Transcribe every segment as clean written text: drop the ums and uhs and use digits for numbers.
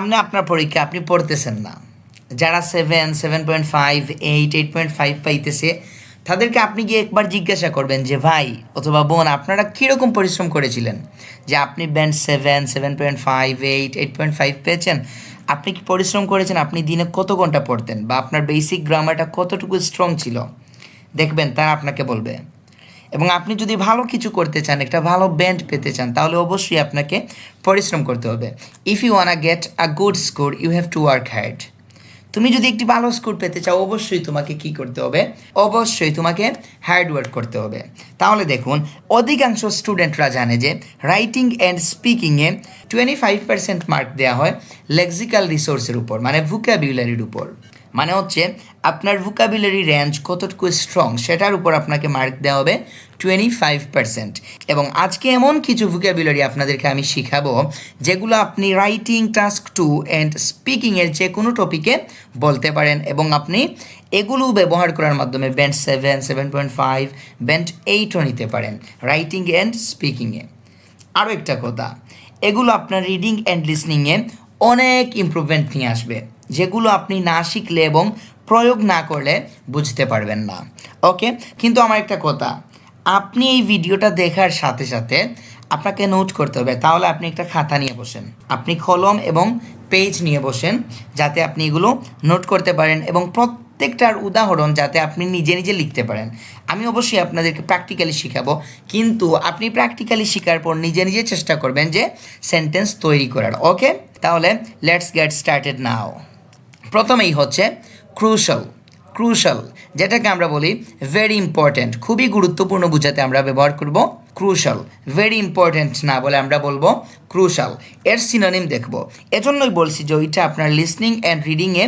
সামনে আপনার পরীক্ষা, আপনি পড়তেছেন না, যারা 7, 7.5, 8, 8.5 পাইতেছে তাদেরকে আপনি গিয়ে একবার জিজ্ঞাসা করবেন যে ভাই অথবা বোন আপনারা কীরকম পরিশ্রম করেছিলেন যে আপনি ব্যান্ড 7, 7.5, 8, 8.5 পেয়েছেন। আপনি কি পরিশ্রম করেছেন? আপনি দিনে কত ঘন্টা পড়তেন বা আপনার বেসিক গ্রামারটা কতটুকু স্ট্রং ছিল, দেখবেন তারা আপনাকে বলবে। এবং আপনি যদি ভালো কিছু করতে চান, একটা ভালো ব্যান্ড পেতে চান, তাহলে অবশ্যই আপনাকে পরিশ্রম করতে হবে। If you wanna get a good score you have to work hard. তুমি যদি একটি ভালো স্কোর পেতে চাও অবশ্যই তোমাকে কি করতে হবে? অবশ্যই তোমাকে হার্ড ওয়ার্ক করতে হবে। তাহলে দেখুন, অধিকাংশ স্টুডেন্টরা জানে যে রাইটিং অ্যান্ড স্পিকিংয়ে 25% মার্ক দেওয়া হয় লেক্সিক্যাল রিসোর্সের উপর, মানে ভোকাবুলারির উপর। মানে হচ্ছে আপনার ভোকাবুলারি রেঞ্জ কতটুকু স্ট্রং সেটার উপর আপনাকে মার্ক দেওয়া হবে 25%। এবং আজকে এমন কিছু ভোকাবুলারি আপনাদেরকে আমি শিখাবো যেগুলো আপনি রাইটিং টাস্ক 2 অ্যান্ড স্পিকিংয়ের যে কোনো টপিকে বলতে পারেন, এবং আপনি এগুলো ব্যবহার করার মাধ্যমে ব্যান্ড 7, 7.5, ব্যান্ড 8ও নিতে পারেন রাইটিং অ্যান্ড স্পিকিংয়ে। আরও একটা কথা, এগুলো আপনার রিডিং অ্যান্ড লিসনিংয়ে অনেক ইমপ্রুভমেন্ট নিয়ে আসবে, যেগুলো আপনি না শিখলে এবং প্রয়োগ না করলে বুঝতে পারবেন না। ওকে, কিন্তু আমার একটা কথা, আপনি এই ভিডিওটা দেখার সাথে সাথে আপনাকে নোট করতে হবে। তাহলে আপনি একটা খাতা নিয়ে বসেন, আপনি কলম এবং পেজ নিয়ে বসেন, যাতে আপনি এগুলো নোট করতে পারেন এবং প্রত্যেকটার উদাহরণ যাতে আপনি নিজে নিজে লিখতে পারেন। আমি অবশ্যই আপনাদেরকে প্র্যাকটিক্যালি শেখাবো, কিন্তু আপনি প্র্যাকটিক্যালি শেখার পর নিজে নিজে চেষ্টা করবেন যে সেন্টেন্স তৈরি করার। ওকে, তাহলে লেটস গেট স্টার্টেড নাও। প্রথমেই হচ্ছে ক্রুশাল। ক্রুশাল যেটাকে আমরা বলি ভেরি ইম্পর্ট্যান্ট, খুবই গুরুত্বপূর্ণ বোঝাতে আমরা ব্যবহার করব ক্রুশাল। ভেরি ইম্পর্ট্যান্ট না বলে আমরা বলবো ক্রুশাল। এর সিনোনিম দেখব। এজন্যই বলছি যে ওইটা আপনার লিসনিং অ্যান্ড রিডিংয়ে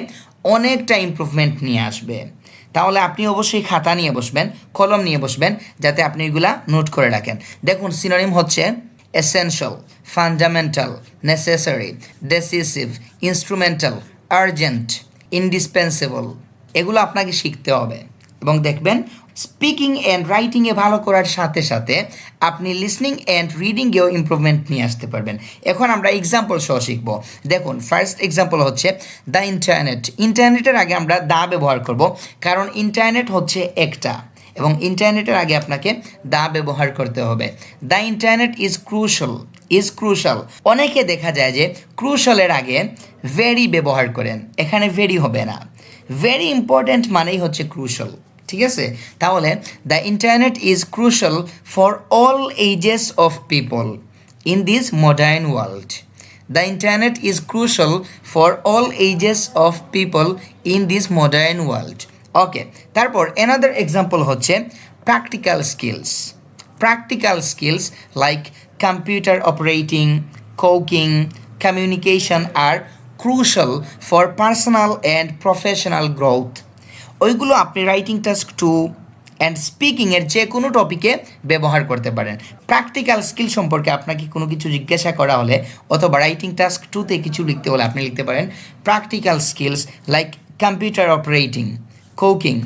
অনেকটা ইমপ্রুভমেন্ট নিয়ে আসবে। তাহলে আপনি অবশ্যই খাতা নিয়ে বসবেন, কলম নিয়ে বসবেন, যাতে আপনি এগুলা নোট করে রাখেন। দেখুন, সিনোনিম হচ্ছে essential, fundamental, necessary, decisive, instrumental, urgent, indispensable. এগুলো আপনাকে শিখতে হবে। এবং দেখবেন স্পিকিং অ্যান্ড রাইটিংয়ে ভালো করার সাথে সাথে আপনি লিসনিং অ্যান্ড রিডিংয়েও ইমপ্রুভমেন্ট নিয়ে আসতে পারবেন। এখন আমরা এক্সাম্পল সহ শিখব। দেখুন, ফার্স্ট এক্সাম্পল হচ্ছে দ্য ইন্টারনেট। ইন্টারনেটের আগে আমরা দা ব্যবহার করব, কারণ ইন্টারনেট হচ্ছে একটা, এবং ইন্টারনেটের আগে আপনাকে দা ব্যবহার করতে হবে। The internet is crucial. Is crucial, অনেকে দেখা যায় যে ক্রুশালের আগে ভেরি ব্যবহার করেন, এখানে ভেরি হবে না, ভেরি ইম্পর্ট্যান্ট মানেই হচ্ছে ক্রুশাল। ঠিক আছে, তাহলে the internet is crucial for all ages of people in this modern world. The internet is crucial for all ages of people in this modern world. Okay, তারপর another example হচ্ছে practical skills. Practical skills like computer operating, cooking, communication R crucial for personal and professional growth. ওইগুলো আপনি writing task 2 and স্পিকিংয়ের যে কোনো টপিকে ব্যবহার করতে পারেন। প্র্যাকটিক্যাল স্কিল সম্পর্কে আপনাকে কোনো কিছু জিজ্ঞাসা করা হলে অথবা রাইটিং টাস্ক 2তে কিছু লিখতে হলে আপনি লিখতে পারেন practical skills like computer operating, cooking,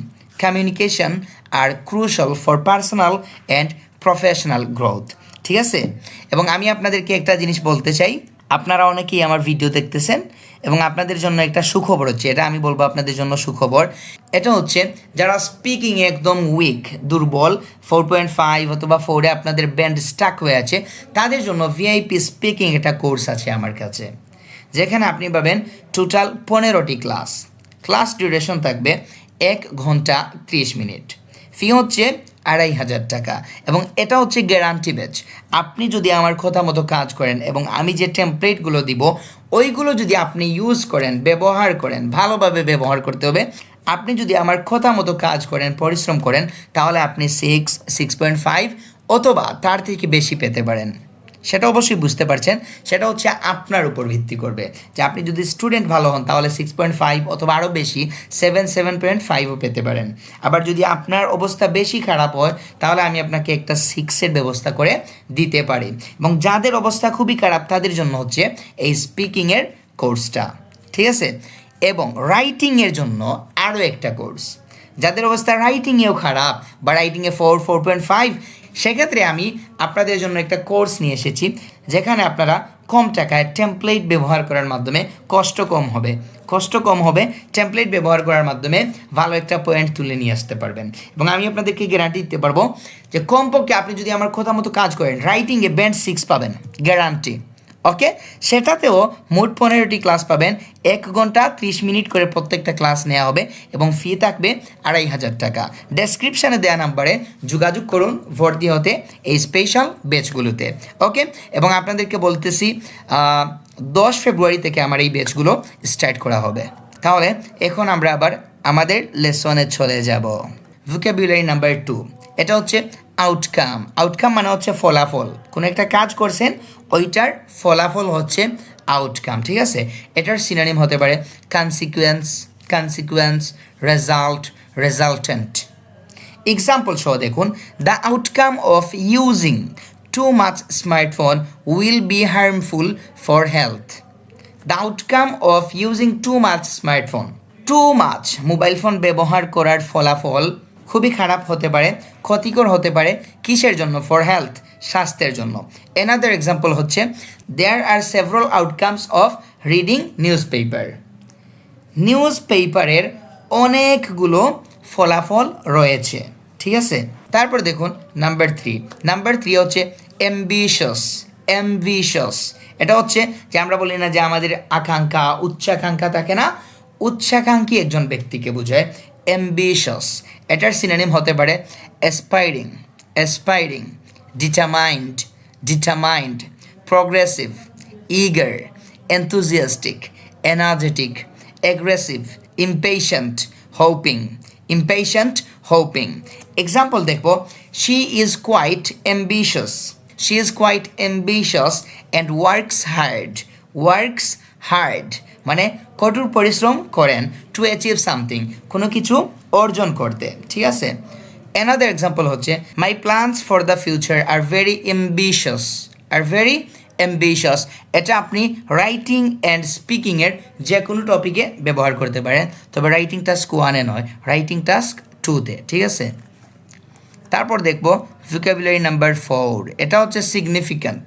communication R crucial for personal and professional growth. ঠিক আছে, এবং আমি আপনাদেরকে একটা জিনিস বলতে চাই, আপনারা অনেকেই আমার ভিডিও দেখতেছেন এবং আপনাদের জন্য একটা সুখবর হচ্ছে, এটা আমি বলবো আপনাদের জন্য সুখবর। এটা হচ্ছে যারা স্পিকিংয়ে একদম উইক, দুর্বল, 4.5 অথবা 4-এ আপনাদের ব্যান্ড স্টাক হয়ে আছে, তাদের জন্য ভিআইপি স্পিকিং একটা কোর্স আছে আমার কাছে, যেখানে আপনি পাবেন টোটাল 15টি ক্লাস। ক্লাস ডিউরেশন থাকবে 1 ঘন্টা 30 মিনিট। ফি হচ্ছে 2500 টাকা, এবং এটা হচ্ছে গ্যারান্টি ব্যাচ। আপনি যদি আমার কথা মতো কাজ করেন এবং আমি যে টেমপ্লেটগুলো দিব ওইগুলো যদি আপনি ইউজ করেন, ব্যবহার করেন, ভালোভাবে ব্যবহার করতে হবে। আপনি যদি আমার কথা মতো কাজ করেন, পরিশ্রম করেন, তাহলে আপনি 6, 6.5 অথবা তার থেকে বেশি পেতে পারেন। সেটা অবশ্যই বুঝতে পারছেন, সেটা হচ্ছে আপনার উপর ভিত্তি করবে যে আপনি যদি স্টুডেন্ট ভালো হন তাহলে 6.5 অথবা আরও বেশি 7, 7.5ও পেতে পারেন। আবার যদি আপনার অবস্থা বেশি খারাপ হয় তাহলে আমি আপনাকে একটা 6-এর ব্যবস্থা করে দিতে পারি। এবং যাদের অবস্থা খুবই খারাপ তাদের জন্য হচ্ছে এই স্পিকিংয়ের কোর্সটা। ঠিক আছে, এবং রাইটিংয়ের জন্য আরও একটা কোর্স। যাদের অবস্থা রাইটিংয়েও খারাপ বা রাইটিংয়ে 4, 4.5, সেক্ষেত্রে আমি আপনাদের জন্য একটা কোর্স নিয়ে এসেছি, যেখানে আপনারা কম টাকায় টেমপ্লেট ব্যবহার করার মাধ্যমে কষ্ট কম হবে টেমপ্লেট ব্যবহার করার মাধ্যমে ভালো একটা পয়েন্ট তুলে নিয়ে আসতে পারবেন। এবং আমি আপনাদেরকে গ্যারান্টি দিতে পারবো যে কমপক্ষে আপনি যদি আমার কথা মতো কাজ করেন রাইটিংয়ে ব্যান্ড 6 পাবেন, গ্যারান্টি। ওকে, সেটাতেও মোট 15টি ক্লাস পাবেন, 1 ঘন্টা 30 মিনিট করে প্রত্যেকটা ক্লাস নেওয়া হবে এবং ফি থাকবে 2500 টাকা। ডেসক্রিপশানে দেওয়া নাম্বারে যোগাযোগ করুন ভর্তি হতে এই স্পেশাল ব্যাচগুলোতে। ওকে, এবং আপনাদেরকে বলতেছি 10 ফেব্রুয়ারি থেকে আমার এই ব্যাচগুলো স্টার্ট করা হবে। তাহলে এখন আমরা আবার আমাদের লেসনে চলে যাব। ভোকাবুলারি নাম্বার 2, এটা হচ্ছে আউটকাম মানে হচ্ছে ফলাফল। কোনো একটা কাজ করছেন ওইটার ফলাফল হচ্ছে আউটকাম, ঠিক আছে। এটার সিনোনিম হতে পারে কনসিকুয়েন্স, রেজাল্টেন্ট। এক্সাম্পল সহ দেখুন, the outcome of using too much smartphone will be harmful for health. The outcome of using too much smartphone, too much mobile phone ব্যবহার করার ফলাফল খুবই খারাপ হতে পারে, ক্ষতিকর হতে পারে। কিসের জন্য? ফর হেলথ, স্বাস্থ্যের জন্য। এনাদার এক্সাম্পল হচ্ছে, there are several outcomes of reading নিউজপেপারের অনেকগুলো ফলাফল রয়েছে, ঠিক আছে। তারপর দেখুন নাম্বার থ্রি হচ্ছে অ্যাম্বিশাস। এটা হচ্ছে যে আমরা বলি না যে আমাদের উচ্চাকাঙ্ক্ষা থাকে না, উচ্চাকাঙ্ক্ষী একজন ব্যক্তিকে বোঝায় অ্যাম্বিশাস। এটার সিনোনিম হতে পারে aspiring, determined, progressive, eager, enthusiastic, energetic, aggressive, impatient, hoping. Example দেখব, she is quite ambitious and works hard মানে কঠোর পরিশ্রম করেন, টু অ্যাচিভ সামথিং কোনো কিছু অর্জন করতে, ঠিক আছে। অ্যানাদার এক্সাম্পল হচ্ছে, my plans for the future are very ambitious. এটা আপনি রাইটিং অ্যান্ড স্পিকিংয়ের যে কোনো টপিকে ব্যবহার করতে পারেন, তবে রাইটিং টাস্ক 1-এ নয়, রাইটিং টাস্ক 2-তে, ঠিক আছে। তারপর দেখব ভোকাবুলারি নাম্বার 4, এটা হচ্ছে সিগনিফিক্যান্ট।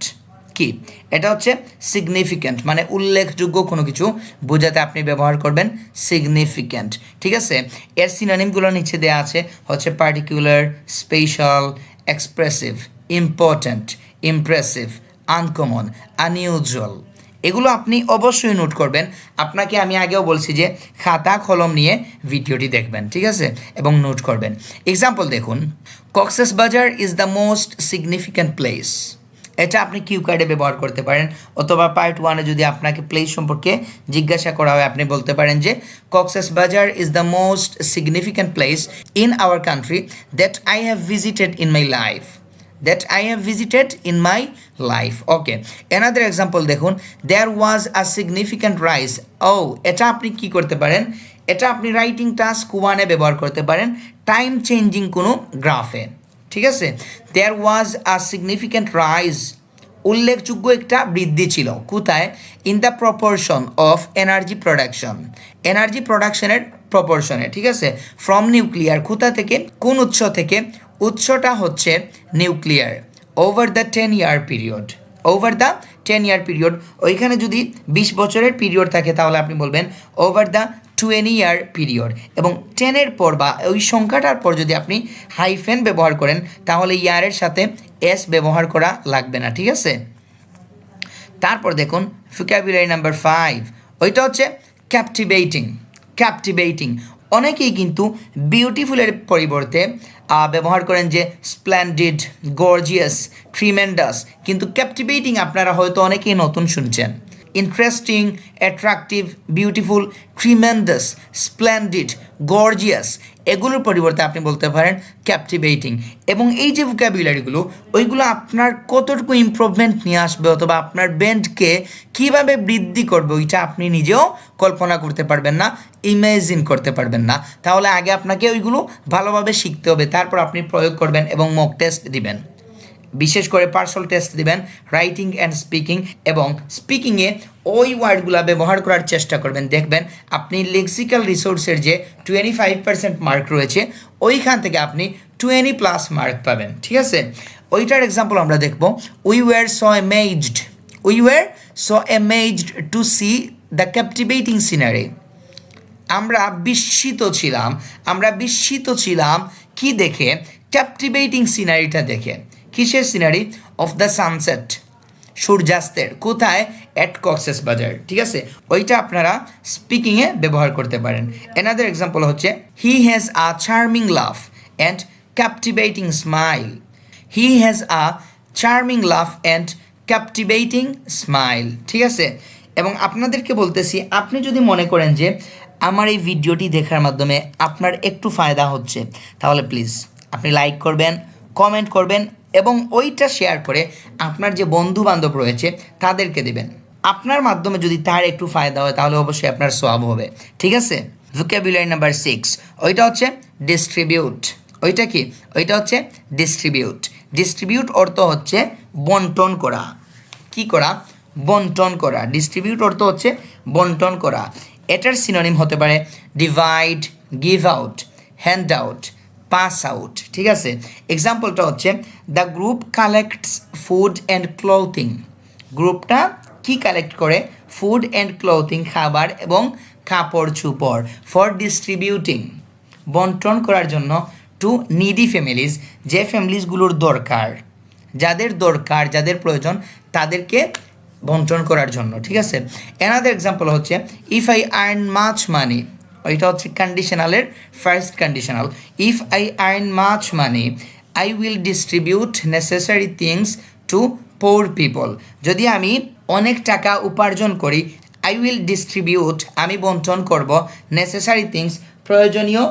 কি? এটা হচ্ছে সিগনিফিক্যান্ট মানে উল্লেখযোগ্য কোনো কিছু বোঝাতে আপনি ব্যবহার করবেন সিগনিফিক্যান্ট, ঠিক আছে। এর সিনোনিমগুলো নিচে দেওয়া আছে, হচ্ছে particular, special, expressive, important, impressive, uncommon, unusual. এগুলো আপনি অবশ্যই নোট করবেন। আপনাকে আমি আগেও বলছি যে খাতা কলম নিয়ে ভিডিওটি দেখবেন, ঠিক আছে, এবং নোট করবেন। এক্সাম্পল দেখুন, Cox's Bazar is the most significant place. এটা আপনি কিউ কার্ডে ব্যবহার করতে পারেন, অথবা পার্ট 1-এ যদি আপনাকে প্লেস সম্পর্কে জিজ্ঞাসা করা হয় আপনি বলতে পারেন যে Cox's Bazar is the most significant place in our country that I have visited in my life. Okay, another example দেখুন, দেয়ার ওয়াজ আ সিগনিফিক্যান্ট রাইজ। এটা আপনি কি করতে পারেন? এটা আপনি রাইটিং টাস্ক 1-এ ব্যবহার করতে পারেন, টাইম চেঞ্জিং কোনো গ্রাফে, ঠিক আছে। দেয়ার ওয়াজ আ সিগনিফিক্যান্ট রাইজ, উল্লেখযোগ্য একটা বৃদ্ধি ছিল। কোথায়? In the proportion of energy প্রোডাকশনের প্রপোর্শনে, ঠিক আছে। ফ্রম নিউক্লিয়ার, কোথা থেকে? কোন উৎস থেকে? উৎসটা হচ্ছে nuclear. Over the 10-year period, ওইখানে যদি 20 বছরের পিরিয়ড থাকে তাহলে আপনি বলবেন ওভার দ্য 20-year পিরিয়ড। এবং 10-এর পর বা ওই সংখ্যাটার পর যদি আপনি হাইফেন ব্যবহার করেন তাহলে ইয়ারের সাথে এস ব্যবহার করা লাগবে না, ঠিক আছে। তারপর দেখুন ভোকাবুলারি নাম্বার 5, ওইটা হচ্ছে ক্যাপটিভেটিং। অনেকেই কিন্তু বিউটিফুলের পরিবর্তে ব্যবহার করেন যে স্প্লেন্ডিড, গর্জিয়াস, ট্রিমেন্ডাস, কিন্তু ক্যাপটিভেটিং আপনারা হয়তো অনেকেই নতুন শুনছেন। Interesting, attractive, beautiful, tremendous, splendid, gorgeous, এগুলোর পরিবর্তে আপনি বলতে পারেন ক্যাপটিভেটিং। এবং এই যে ভোকাবুলারিগুলো ওইগুলো আপনার কতটুকু ইমপ্রুভমেন্ট নিয়ে আসবে অথবা আপনার ব্যান্ডকে কীভাবে বৃদ্ধি করবে ওইটা আপনি নিজেও কল্পনা করতে পারবেন না, ইমেজিন করতে পারবেন না। তাহলে আগে আপনাকে ওইগুলো ভালোভাবে শিখতে হবে, তারপর আপনি প্রয়োগ করবেন এবং মক টেস্ট দিবেন। বিশেষ করে পার্সোনাল টেস্ট দিবেন রাইটিং অ্যান্ড স্পিকিং, এবং স্পিকিংয়ে ওই ওয়ার্ডগুলো ব্যবহার করার চেষ্টা করবেন। দেখবেন আপনি লেক্সিক্যাল রিসোর্সের যে 25% মার্ক রয়েছে ওইখান থেকে আপনি 20+ মার্ক পাবেন, ঠিক আছে। ওইটার এক্সাম্পল আমরা দেখব, we were so amazed we were so amazed to see the captivating scenery. আমরা বিস্মিত ছিলাম কি দেখে? ক্যাপটিভেটিং সিনারিটা দেখে। কিসের সিনারি? অফ দ্য সানসেট, সূর্যাস্তের। কোথায়? অ্যাট কক্সেস বাজার। ঠিক আছে, ওইটা আপনারা স্পিকিংয়ে ব্যবহার করতে পারেন। অ্যানাদার এক্সাম্পল হচ্ছে he has a charming love and captivating smile. He has a charming love and captivating smile. ঠিক আছে, এবং আপনাদেরকে বলতেছি, আপনি যদি মনে করেন যে আমার এই ভিডিওটি দেখার মাধ্যমে আপনার একটু ফায়দা হচ্ছে, তাহলে প্লিজ আপনি লাইক করবেন, কমেন্ট করবেন এবং ওইটা শেয়ার করে আপনার যে বন্ধু বান্ধব রয়েছে তাদেরকে দেবেন। আপনার মাধ্যমে যদি তার একটু ফায়দা হয় তাহলে অবশ্যই আপনার সওয়াব হবে। ঠিক আছে, ভোকাবুলারি নাম্বার 6, ওইটা হচ্ছে ডিস্ট্রিবিউট। ওইটা কি? ওইটা হচ্ছে ডিস্ট্রিবিউট। ডিস্ট্রিবিউট অর্থ হচ্ছে বন্টন করা। কি করা? বন্টন করা। ডিস্ট্রিবিউট অর্থ হচ্ছে বন্টন করা। এটার সিনোনিম হতে পারে divide, give out, hand out, pass out. ঠিক আছে, এক্সাম্পলটা হচ্ছে the group collects food and clothing. গ্রুপটা কি কালেক্ট করে? ফুড অ্যান্ড ক্লথিং, খাবার এবং কাপড় চোপড়, ফর ডিস্ট্রিবিউটিং, বন্টন করার জন্য, টু নিডি ফ্যামিলিজ, যে ফ্যামিলিজগুলোর দরকার, যাদের প্রয়োজন তাদেরকে বন্টন করার জন্য। ঠিক আছে, অ্যানাদার এক্সাম্পল হচ্ছে if I earn much money. ওইটা হচ্ছে কন্ডিশনালের first conditional. If I earn much money I will distribute necessary things to poor people. যদি আমি অনেক টাকা উপার্জন করি, আই উইল ডিস্ট্রিবিউট, আমি বন্টন করব, নেসেসারি থিংস, প্রয়োজনীয়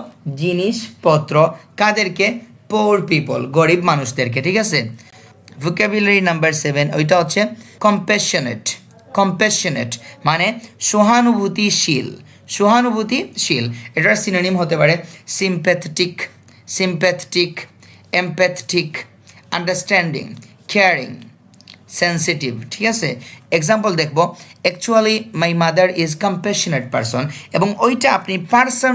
জিনিসপত্র, কাদেরকে? পোর পিপল, গরিব মানুষদেরকে। ঠিক আছে, ভোকাবুলারি নাম্বার 7, ওইটা হচ্ছে কম্প্যাশনেট। কম্প্যাশনেট মানে সহানুভূতিশীল। সহানুভূতিশীল, এটার সিনোনিম হতে পারে sympathetic, empathetic, understanding, caring, sensitive. ঠিক আছে, এক্সাম্পল দেখব actually my mother is compassionate person, এবং ওইটা আপনি পারসন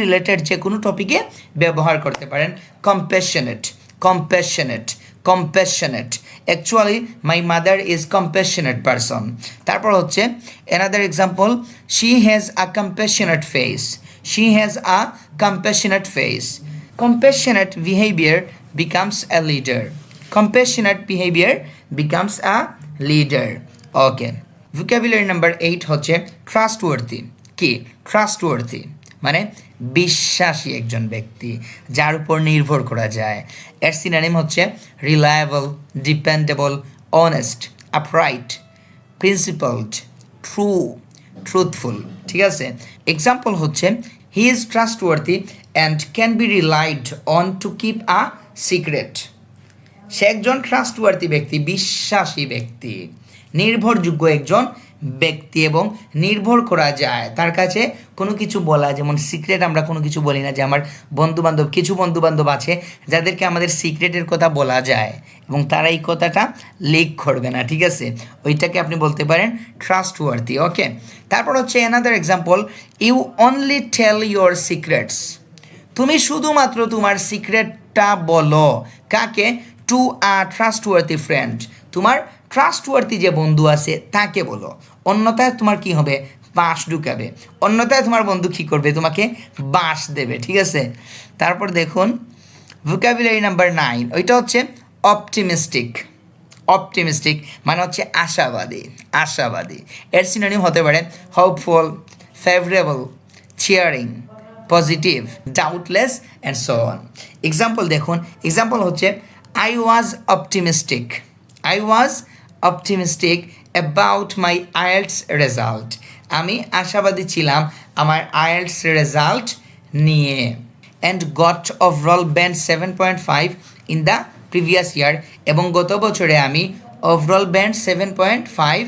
রিলেটেড যে কোনো টপিকে ব্যবহার করতে পারেন। Compassionate, actually my mother is compassionate person. তারপর হচ্ছে another example, she has a compassionate face. Compassionate behaviour becomes a leader. Okay, vocabulary number 8 হচ্ছে ট্রাস্টওয়ার্থি। কি? ট্রাস্টওয়ার্থি মানে বিশ্বাসী একজন ব্যক্তি, যার উপর নির্ভর করা যায়। এর সিনোনিম হচ্ছে reliable, dependable, honest, upright, principled, truthful. ঠিক আছে, এক্সাম্পল হচ্ছে he is trustworthy and can be relied on to keep a secret. সে একজন ট্রাস্টওয়ার্থি ব্যক্তি, বিশ্বাসী ব্যক্তি, নির্ভরযোগ্য একজন ব্যক্তি এবং নির্ভর করা যায় তার কাছে কোনো কিছু বলা। যেমন সিক্রেট আমরা কোনো কিছু বলি না, যে আমার কিছু বন্ধুবান্ধব আছে যাদেরকে আমাদের সিক্রেটের কথা বলা যায় এবং তারা এই কথাটা লিক করবে না। ঠিক আছে, ওইটাকে আপনি বলতে পারেন ট্রাস্টওয়ার্থি। ওকে, তারপর হচ্ছে another example, you only tell your secrets. তুমি শুধুমাত্র তোমার সিক্রেটটা বলো। কাকে? টু আ ট্রাস্টওয়ার্থি ফ্রেন্ড, তোমার ট্রাস্টওয়ার্থি যে বন্ধু আছে তাকে বলো, অন্যথায় তোমার কি হবে? বাঁশ ঢুকাবে, অন্যথায় তোমার বন্ধু কী করবে? তোমাকে বাঁশ দেবে। ঠিক আছে, তারপর দেখুন ভোকাবুলারি নাম্বার 9, ওইটা হচ্ছে অপটিমিস্টিক মানে হচ্ছে আশাবাদী। এর সিনোনিম হতে পারে hopeful, favourable, cheering, positive, doubtless and so on. Example দেখুন, এক্সাম্পল হচ্ছে I was optimistic about my IELTS result. আমি আশাবাদী ছিলাম আমার IELTS রেজাল্ট নিয়ে। and got overall band 7.5 in the previous year, এবং গত বছরে আমি ওভারঅল ব্যান্ড 7.5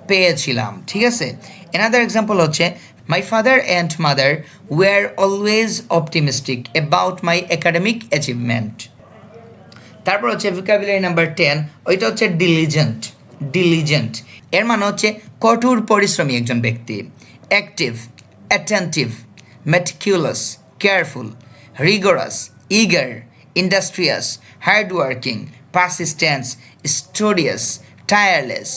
পেয়েছিলাম। ঠিক আছে, another example হচ্ছে my father and mother were always optimistic about my academic achievement. তারপর হচ্ছে ভোকাবুলারি নাম্বার 10, ওইটা হচ্ছে ডিলিজেন্ট। এর মানে হচ্ছে কঠোর পরিশ্রমী একজন ব্যক্তি। Active, attentive, meticulous, careful, rigorous, eager, industrious, hardworking, persistence, studious, tireless,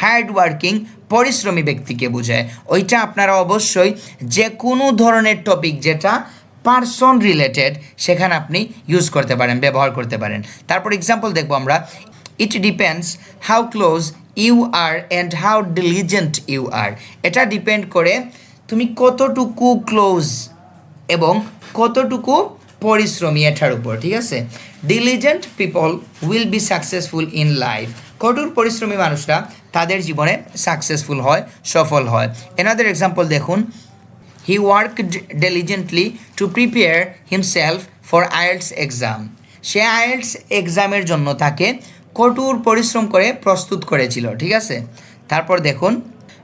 hard working, পরিশ্রমী ব্যক্তিকে বোঝায়। ওইটা আপনারা অবশ্যই যে কোনো ধরনের টপিক যেটা পার্সন রিলেটেড সেখানে আপনি ইউজ করতে পারেন, ব্যবহার করতে পারেন। তারপর এক্সাম্পল দেখবো আমরা, it depends how close you are and how diligent you are. এটা ডিপেন্ড করে তুমি কতটুকু ক্লোজ এবং কতটুকু পরিশ্রমী এটার উপর, ঠিক আছে। Diligent people will be successful in life. কঠোর পরিশ্রমী মানুষরা তাদের জীবনে সাকসেসফুল হয়, সফল হয়। এনাদের এক্সাম্পল দেখুন, হি worked diligently to prepare himself for IELTS exam. Say IELTS এক্সামের জন্য তাকে কঠোর পরিশ্রম করে প্রস্তুত করেছিল, ঠিক আছে। তারপর দেখুন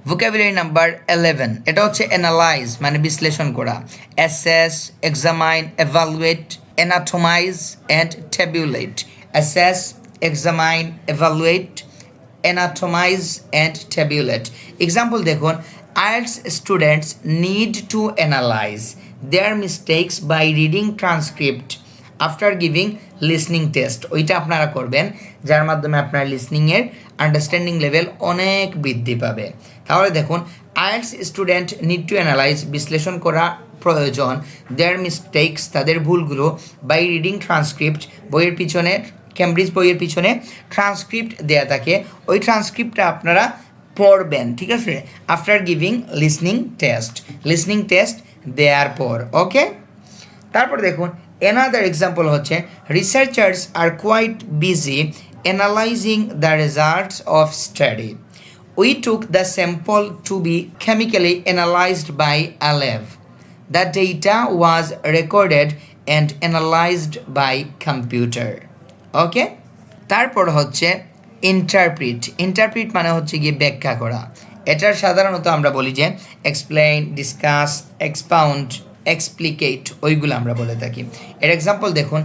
ভোকাবুলারি নাম্বার 11, এটা হচ্ছে অ্যানালাইজ মানে বিশ্লেষণ করা, assess, examine, evaluate, anatomise and tabulate. Assess, examine, evaluate, anatomise and tabulate. Example দেখুন, IELTS students need to analyze their mistakes by reading transcript after giving listening test। ওইটা আপনারা করবেন যার মাধ্যমে আপনার লিসনিংয়ের আন্ডারস্ট্যান্ডিং লেভেল অনেক বৃদ্ধি পাবে। তাহলে দেখুন, IELTS student need to analyse, বিশ্লেষণ করা প্রয়োজন, দেয়ার মিস্টেকস তাদের ভুলগুলো, বাই রিডিং ট্রান্সক্রিপ্ট বইয়ের পিছনে, ক্যামব্রিজ বইয়ের পিছনে ট্রান্সক্রিপ্ট দেয়া থাকে, ওই ট্রান্সক্রিপ্টটা আপনারা পড়বেন, ঠিক আছে। আফটার গিভিং লিসনিং টেস্ট দেওয়ার পর, ওকে। তারপর দেখুন অ্যানাদার এক্সাম্পল হচ্ছে, researchers are quite busy analysing the results of study. We took the sample to be chemically analysed by a lab. The data was recorded and analysed by computer, okay. তারপর হচ্ছে interpret মানে হচ্ছে গিয়ে ব্যাখ্যা করা। এটার সাধারণত আমরা বলি যে এক্সপ্লেইন, ডিসকাস, এক্সপাউন্ড, এক্সপ্লিকেট, ওইগুলো আমরা বলে থাকি। এর এক্সাম্পল দেখুন,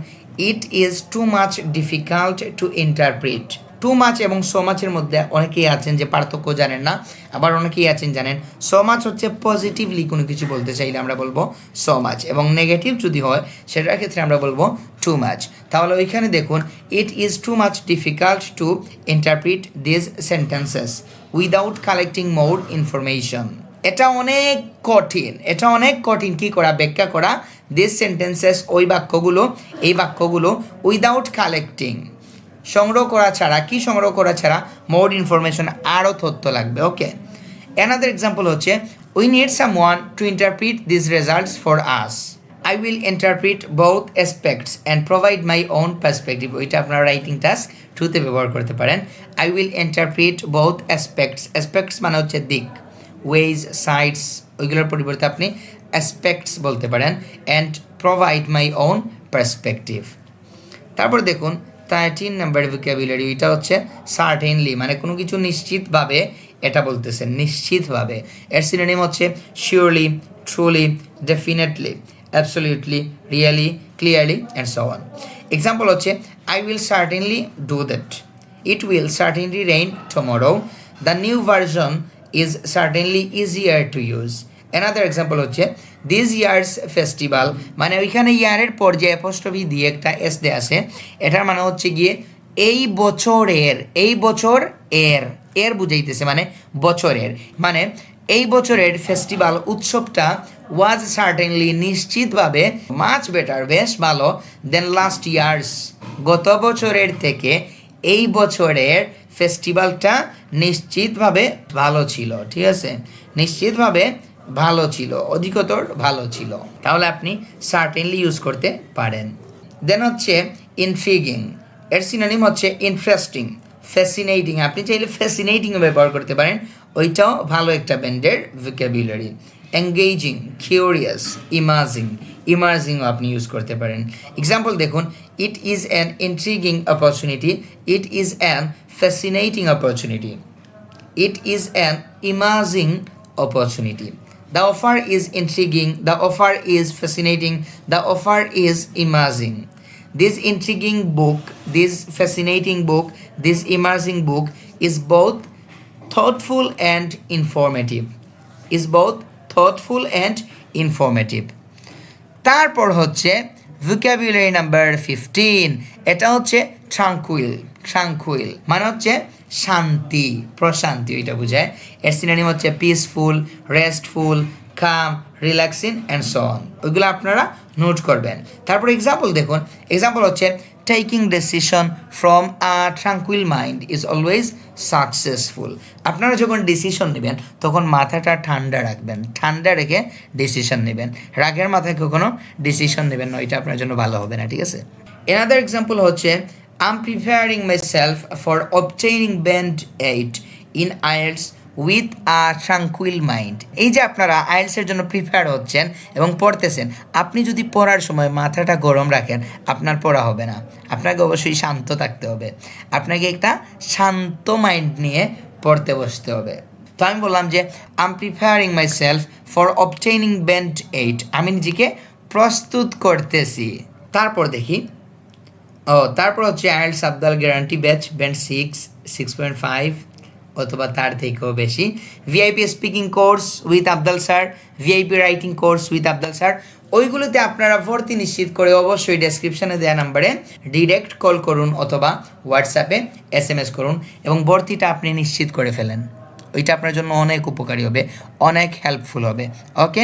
it is too much difficult to interpret. Too much এবং সো মাচের মধ্যে অনেকেই আছেন যে পার্থক্য জানেন না, আবার অনেকেই আছেন জানেন। সো মাচ হচ্ছে পজিটিভলি কোনো কিছু বলতে চাইলে আমরা বলবো সো মাচ, এবং নেগেটিভ যদি হয় সেটার ক্ষেত্রে আমরা বলবো টু মাচ। তাহলে ওইখানে দেখুন, it is too much difficult to interpret this sentences without collecting more information. এটা অনেক কঠিন কি করা, ব্যাখ্যা করা দিস সেন্টেন্সেস, ওই বাক্যগুলো, এই বাক্যগুলো উইদাউট কালেক্টিং, সংগ্রহ করা ছাড়া, কি সংগ্রহ করা ছাড়া, মোর ইনফরমেশন, আরও তথ্য লাগবে, ওকে। অ্যানাদার এক্সাম্পল হচ্ছে, we need someone to interpret this results for us. I will interpret both aspects and provide my own perspective. ওইটা আপনারা রাইটিং টাস্ক 2তে ব্যবহার করতে পারেন। I will interpret both aspects মানে হচ্ছে দিক, ওয়েজ, সাইডস, ওইগুলোর পরিবর্তে আপনি অ্যাসপেক্টস বলতে পারেন, and provide my own perspective. তারপর দেখুন 13 নাম্বার ভোকাবুলারি, এটা হচ্ছে সার্টেনলি মানে কোনো কিছু নিশ্চিতভাবে, এটা বলতেছেন নিশ্চিতভাবে। এর সিনোনিম হচ্ছে surely, truly, definitely, absolutely, really, clearly and so on. Example হচ্ছে, I will certainly do that. It will certainly rain tomorrow. The new version is certainly easier to use. Another example হচ্ছে, this year's festival, মানে ওইখানে ইয়ারের পর যে apostrophe দিয়ে একটা S দেয়া আছে, এটার মানে হচ্ছে গিয়ে এই বছর এর বুঝাইতেছে, মানে বছরের, মানে এই বছরের ফেস্টিভ্যাল উৎসবটা ওয়াজ সার্টেনলি নিশ্চিতভাবে, মাচ বেটার বেশ ভালো, দেন লাস্ট ইয়ার্স গত বছরের থেকে এই বছরের ফেস্টিভ্যালটা নিশ্চিতভাবে ভালো ছিল, ঠিক আছে, নিশ্চিতভাবে ভালো ছিল, অধিকতর ভালো ছিল। তাহলে আপনি সার্টেনলি ইউজ করতে পারেন। দেন হচ্ছে ইন্ট্রিগিং, এর সিনোনিম হচ্ছে ইন্টারেস্টিং, ফ্যাসিনেটিং, আপনি চাইলে ফ্যাসিনেটিংও ব্যবহার করতে পারেন, ওইটাও ভালো একটা ব্যান্ডের ভোকাবুলারি। এঙ্গেজিং, কিউরিয়াস, ইমার্জিংও আপনি ইউজ করতে পারেন। এক্সাম্পল দেখুন, it is an intriguing opportunity, it is an fascinating opportunity, it is an emerging opportunity. The offer is intriguing, the offer is fascinating, the offer is immersing. This intriguing book, this fascinating book, this immersing book is both thoughtful and informative. তারপর হচ্ছে vocabulary number 15, এটা হচ্ছে tranquil মানে হচ্ছে শান্তি, প্রশান্তি ওইটা বোঝায়। এর সিনোনিম হচ্ছে peaceful, restful, calm, relaxing and so on. ওইগুলো আপনারা নোট করবেন। তারপর এক্সাম্পল দেখুন, এক্সাম্পল হচ্ছে taking decision from a tranquil mind is always successful. আপনারা যখন ডিসিশন নেবেন তখন মাথাটা ঠান্ডা রাখবেন, ঠান্ডা রেখে ডিসিশন নেবেন। রাগের মাথায় কখনো ডিসিশন নেবেন না, এটা আপনার জন্য ভালো হবে না, ঠিক আছে। এনাদার এক্সাম্পল হচ্ছে I'm preparing myself for obtaining band 8 in IELTS with a tranquil mind. এই যে আপনারা আইএলসের জন্য প্রিপেয়ার হচ্ছেন এবং পড়তেছেন, আপনি যদি পড়ার সময় মাথাটা গরম রাখেন আপনার পড়া হবে না। আপনাকে অবশ্যই শান্ত থাকতে হবে, আপনাকে একটা শান্ত মাইন্ড নিয়ে পড়তে বসতে হবে। তো আমি বললাম যে I am preparing myself for obtaining band 8, আমি নিজেকে প্রস্তুত করতেছি। তারপর দেখি, তারপর হচ্ছে IELTS Abdal guarantee batch band 6.5 অথবা তার থেকেও বেশি, VIP speaking course with Abdal sir, VIP writing course with Abdal sir. ওইগুলোতে আপনারা ভর্তি নিশ্চিত করে অবশ্যই ডেসক্রিপশনে দেওয়া নাম্বারে ডিরেক্ট কল করুন অথবা হোয়াটসঅ্যাপে SMS করুন এবং ভর্তিটা আপনি নিশ্চিত করে ফেলেন। ওইটা আপনার জন্য অনেক উপকারী হবে, অনেক হেল্পফুল হবে। ওকে।